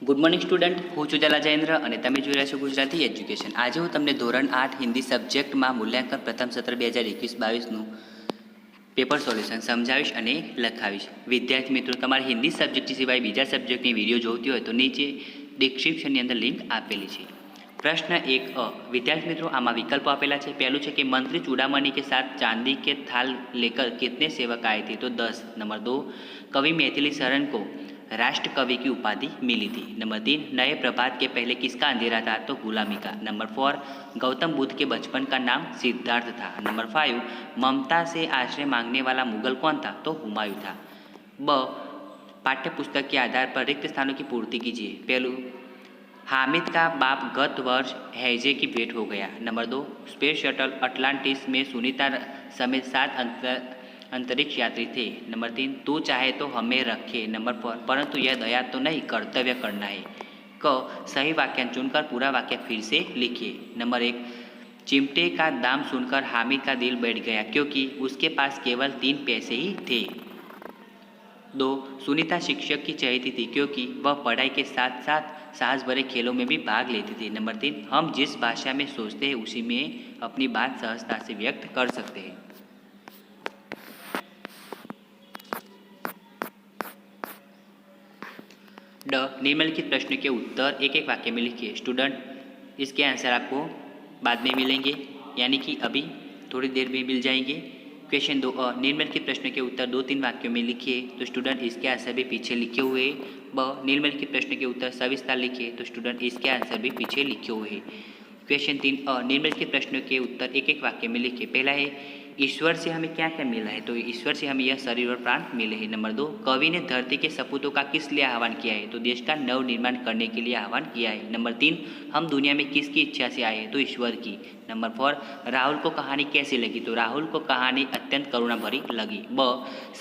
Good morning student, હું ચુજાલા જયેન્દ્ર અને તમે જોઈ રહ્યા છો ગુજરાતી એજ્યુકેશન। આજે હું તમને ધોરણ 8 હિન્દી સબ્જેક્ટમાં મૂલ્યાંકન પ્રથમ સત્ર 2021-22નું પેપર સોલ્યુશન સમજાવીશ અને લખાવીશ। વિદ્યાર્થી મિત્રો, તમારે હિન્દી સબ્જેક્ટ સિવાય બીજા સબ્જેક્ટની વિડીયો જોઈતી હોય તો નીચે ડિસ્ક્રિપ્શનની અંદર લિંક આપેલી છે। प्रश्न 1 विद्यार्थी मित्रों आमा विकल्प आपेला है। पहलू है कि मंत्री चूड़ामणि के साथ चांदी के थाल लेकर कितने सेवक आए थे, तो 10। नंबर 2, कवि मैथिली शरण को राष्ट्र कवि की उपाधि मिली थी। नंबर 3, नए प्रभात के पहले किसका अंधेरा था, तो गुलामी का। नंबर 4, गौतम बुद्ध के बचपन का नाम सिद्धार्थ था। नंबर 5, ममता से आश्रय मांगने वाला मुगल कौन था, तो हुमायूं था। ब, पाठ्य पुस्तक के आधार पर रिक्त स्थानों की पूर्ति कीजिए। पहलू, हामिद का बाप गत वर्ष हैजे की भेंट हो गया। नंबर 2, स्पेस शटल अटलांटिस में सुनीता समेत 7 अंतरिक्ष यात्री थे। नंबर 3, तू चाहे तो हमें रखे। नंबर 4, परंतु यह दया तो नहीं, कर्तव्य करना है। क, सही वाक्यांश चुनकर पूरा वाक्य फिर से लिखिए। नंबर 1, चिमटे का दाम सुनकर हामिद का दिल बैठ गया क्योंकि उसके पास केवल 3 पैसे ही थे। 2, सुनीता शिक्षक की चहेती थी क्योंकि वह पढ़ाई के साथ साथ साहस भरे खेलों में भी भाग लेती थी। नंबर 3, हम जिस भाषा में सोचते हैं उसी में अपनी बात सहजता से व्यक्त कर सकते हैं। ड, निम्नलिखित प्रश्न के उत्तर एक एक वाक्य में लिखिए। स्टूडेंट, इसके आंसर आपको बाद में मिलेंगे, यानी कि अभी थोड़ी देर में मिल जाएंगे। क्वेश्चन 2, निम्नलिखित प्रश्न के उत्तर 2-3 वाक्यों में लिखिए, तो स्टूडेंट इसके आंसर भी पीछे लिखे हुए। ब, निम्नलिखित प्रश्न के उत्तर सविस्तार लिखिए, तो स्टूडेंट इसके आंसर भी पीछे लिखे हुए। क्वेश्चन 3, निम्नलिखित प्रश्नों के उत्तर एक एक वाक्य में लिखिए। पहला है, ईश्वर से हमें क्या क्या मिला है, तो ईश्वर से हमें यह शरीर और प्राण मिले हैं। नंबर 2, कवि ने धरती के सपूतों का किस लिए आह्वान किया है, तो देश का नव निर्माण करने के लिए आह्वान किया है। नंबर 3, हम दुनिया में किसकी इच्छा से आए हैं, तो ईश्वर की। नंबर 4, राहुल को कहानी कैसी लगी, तो राहुल को कहानी अत्यंत करुणा भरी लगी। ब,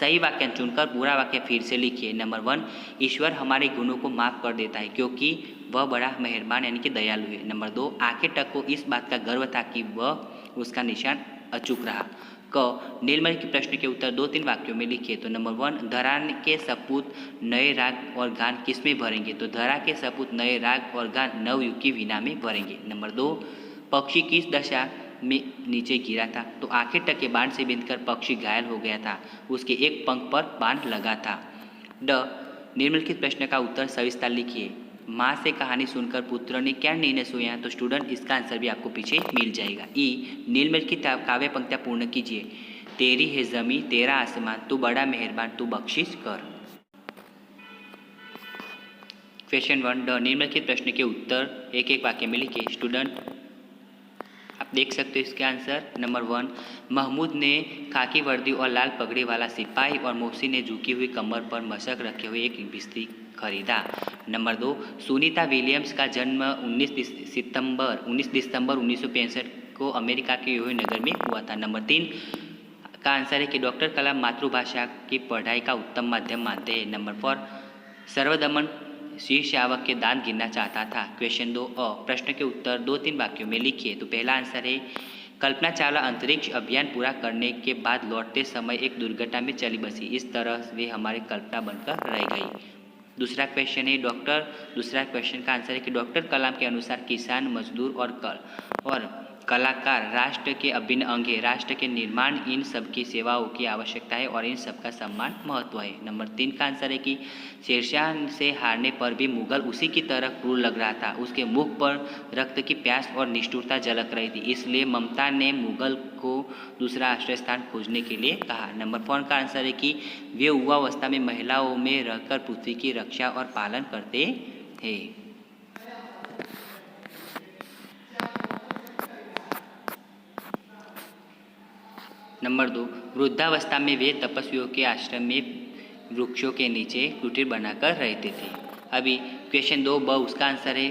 सही वाक्यांश चुनकर पूरा वाक्य फिर से लिखिए। नंबर 1, ईश्वर हमारे गुणों को माफ़ कर देता है क्योंकि वह बड़ा मेहरबान यानी कि दयालु है। नंबर 2, आखिर तक को इस बात का गर्व था कि वह उसका निशान अचूक रहा। क, निम्नलिखित प्रश्न के उत्तर 2-3 वाक्यों में लिखिए। तो नंबर 1, धरा के सपूत नए राग और गान किस में भरेंगे, तो धरा के सपूत नए राग और गान नवयुग की वीणा में भरेंगे। नंबर 2, पक्षी किस दशा में नीचे गिरा था, तो आखिर तक के बाण से बिंधकर पक्षी घायल हो गया था, उसके एक पंख पर बाण लगा था। ड, निम्नलिखित प्रश्न का उत्तर सविस्तार लिखिए। माँ से कहानी सुनकर पुत्र ने क्या निर्णय सोया, तो स्टूडेंट इसका आंसर भी आपको पीछे मिल जाएगा। ई, निम्नलिखित काव्य पंक्तियाँ पूर्ण कीजिए। तेरी है जमी तेरा आसमान, तू बड़ा मेहरबान तू बख्शिश कर। क्वेश्चन 1, ड, निम्नलिखित प्रश्न के उत्तर एक एक वाक्य में लिखिए। स्टूडेंट आप देख सकते हो इसके आंसर। नंबर 1, महमूद ने खाकी वर्दी और लाल पगड़ी वाला सिपाही और मोहसिन ने झुकी हुई कमर पर मशक रखे हुए एक बिस्ती खरीदा। नंबर 2, सुनीता विलियम्स का जन्म 19 दिसंबर 1965 को अमेरिका के यूएन नगर में हुआ था। नंबर 3 का आंसर है कि डॉक्टर कलाम मातृभाषा की पढ़ाई का उत्तम माध्यम मानते हैं। नंबर 4, सर्वदमन शीर्ष आवक के दांत गिनना चाहता था। क्वेश्चन 2, प्रश्न के उत्तर 2-3 वाक्यों में लिखिए। तो पहला आंसर है, कल्पना चावला अंतरिक्ष अभियान पूरा करने के बाद लौटते समय एक दुर्घटना में चली बसी, इस तरह वे हमारी कल्पना बनकर रह गई। दूसरा क्वेश्चन है दूसरा क्वेश्चन का आंसर है कि डॉक्टर कलाम के अनुसार किसान, मजदूर और कलाकार राष्ट्र के अभिन्न अंग है। राष्ट्र के निर्माण इन सबकी सेवाओं की आवश्यकता है और इन सबका सम्मान महत्व है। नंबर 3 का आंसर है कि शेरशाह से हारने पर भी मुगल उसी की तरह क्रूर लग रहा था, उसके मुख पर रक्त की प्यास और निष्ठुरता झलक रही थी, इसलिए ममता ने मुगल को दूसरा आश्रय स्थान खोजने के लिए कहा। नंबर 4 का आंसर है कि वे युवावस्था में महिलाओं में रहकर पृथ्वी की रक्षा और पालन करते हैं। नंबर 2, वृद्धावस्था में वे तपस्वियों के आश्रम में वृक्षों के नीचे कुटीर बनाकर रहते थे। अभी क्वेश्चन 2 ब, उसका आंसर है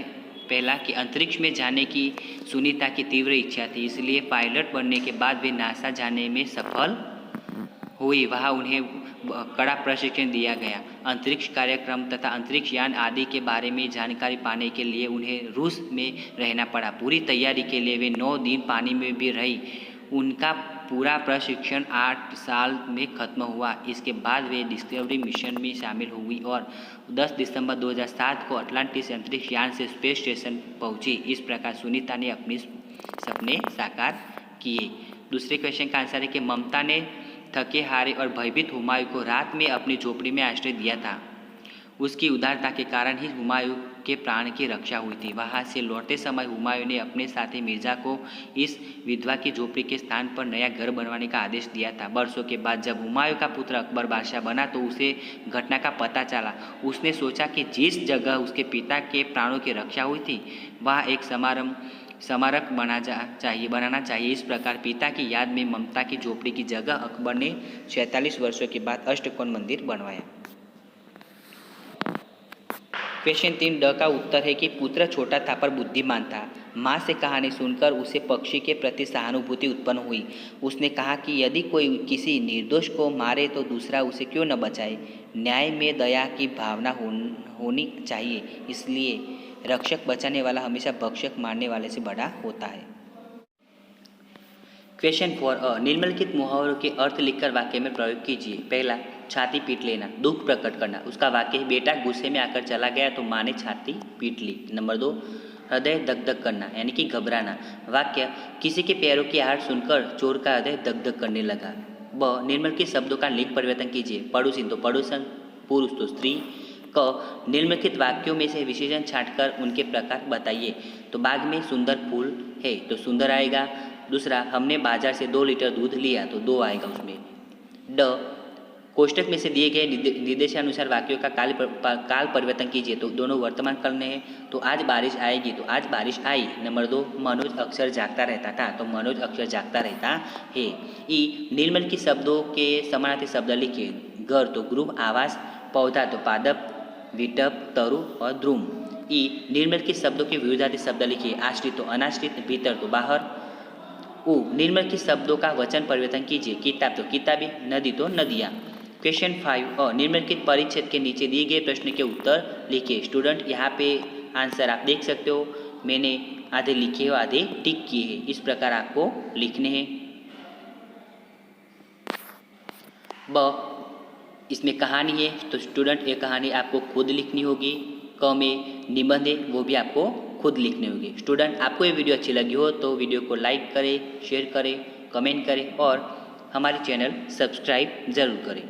पहला कि अंतरिक्ष में जाने की सुनीता की तीव्र इच्छा थी, इसलिए पायलट बनने के बाद वे नासा जाने में सफल हुई। वहाँ उन्हें कड़ा प्रशिक्षण दिया गया। अंतरिक्ष कार्यक्रम तथा अंतरिक्ष यान आदि के बारे में जानकारी पाने के लिए उन्हें रूस में रहना पड़ा। पूरी तैयारी के लिए वे 9 दिन पानी में भी रही। उनका पूरा प्रशिक्षण 8 साल में खत्म हुआ। इसके बाद वे डिस्कवरी मिशन में शामिल हुई और 10 दिसंबर 2007 को अटलांटिस अंतरिक्ष यान से स्पेस स्टेशन पहुंची। इस प्रकार सुनीता ने अपने सपने साकार किए। दूसरे क्वेश्चन का आंसर है कि ममता ने थके हारे और भयभीत हुमायूं को रात में अपनी झोपड़ी में आश्रय दिया था। उसकी उदारता के कारण ही हुमायूं के प्राण की रक्षा हुई थी। वहां से लौटते समय हुमायूं ने अपने साथी मिर्जा को इस विधवा की झोपड़ी के स्थान पर नया घर बनवाने का आदेश दिया था। वर्षों के बाद जब हुमायूं का पुत्र अकबर बादशाह बना तो उसे घटना का पता चला। उसने सोचा कि जिस जगह उसके पिता के प्राणों की रक्षा हुई थी वहाँ एक स्मारक बनाना चाहिए। इस प्रकार पिता की याद में ममता की झोपड़ी की जगह अकबर ने 46 वर्षों के बाद अष्टकोण मंदिर बनवाया। क्वेश्चन 3 का उत्तर है कि पुत्र छोटा था पर बुद्धिमान था। माँ से कहानी सुनकर उसे पक्षी के प्रति सहानुभूति उत्पन्न हुई। उसने कहा कि यदि कोई किसी निर्दोष को मारे तो दूसरा उसे क्यों न बचाए। न्याय में दया की भावना होनी चाहिए, इसलिए रक्षक बचाने वाला हमेशा भक्षक मारने वाले से बड़ा होता है। क्वेश्चन 4 निम्नलिखित मुहावरों के अर्थ लिखकर वाक्य में प्रयोग कीजिए। पहला, छाती पीट लेना, दुख प्रकट करना। उसका वाक्य है, बेटा गुस्से में आकर चला गया तो माँ ने छाती पीट ली। नंबर 2, हृदय दग दग करना यानी कि घबराना। वाक्य, किसी के पैरों की आहट सुनकर चोर का हृदय दग दग करने लगा। ब, निम्नलिखित शब्दों का लिंग परिवर्तन कीजिए। पड़ोसी तो पड़ोसन, पुरुष तो स्त्री। क, निम्नलिखित वाक्यों में से विशेषण छांटकर उनके प्रकार बताइए। तो बाग में सुंदर फूल है तो सुंदर आएगा। दूसरा, हमने बाजार से 2 लीटर दूध लिया तो 2 आएगा उसमें। ड, कोष्टक में से दिए गए निर्देशानुसार वाक्यों का काल परिवर्तन कीजिए। तो दोनों वर्तमान काल में है तो आज बारिश आएगी तो आज बारिश आई। नंबर 2, मनोज अक्सर जागता रहता था तो मनोज अक्सर जागता रहता है। ई, निम्नलिखित शब्दों के समानार्थी शब्द लिखिए। घर तो गृह आवास, पौधा तो पादप, विटप, तरु और द्रुम। ई, निम्नलिखित शब्दों के विरोधार्थी शब्द लिखिए। आश्रित तो अनाश्रित, भीतर तो बाहर। उ, निम्नलिखित शब्दों का वचन परिवर्तन कीजिए। किताब तो किताबें, नदी तो नदियाँ। क्वेश्चन 5 निम्नलिखित परिच्छेद के नीचे दिए गए प्रश्न के उत्तर लिखिए। स्टूडेंट यहाँ पे आंसर आप देख सकते हो, मैंने आधे लिखे और आधे टिक किए हैं। इस प्रकार आपको लिखने हैं। ब, इसमें कहानी है तो स्टूडेंट ये कहानी आपको खुद लिखनी होगी। क में निबंध है वो भी आपको खुद लिखने होंगे। स्टूडेंट आपको ये वीडियो अच्छी लगी हो तो वीडियो को लाइक करें, शेयर करें, कमेंट करें और हमारे चैनल सब्सक्राइब ज़रूर करें।